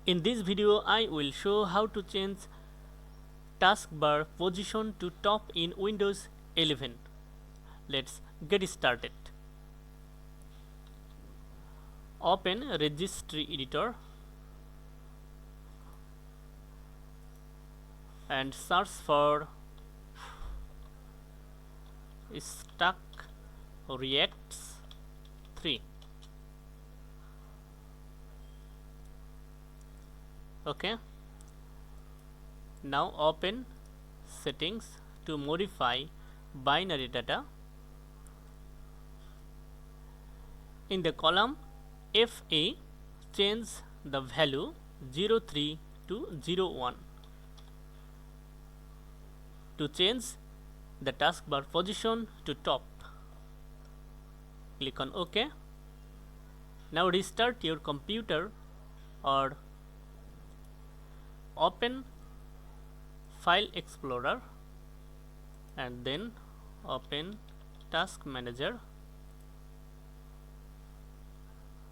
In this video, I will show how to change taskbar position to top in Windows 11. Let's get started. Open Registry Editor and search for Stack Reacts 3. Okay. Now open Settings to modify binary data. In the column FA, change the value 03 to 01. To change the taskbar position to top, click on OK. Now restart your computer or open File Explorer and then open Task Manager.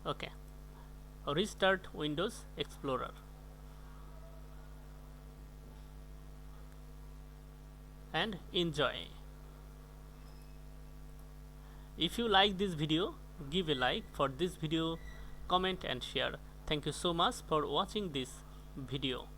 Okay. Restart Windows Explorer. And enjoy. If you like this video, give a like for this video, comment and share. Thank you so much for watching this video.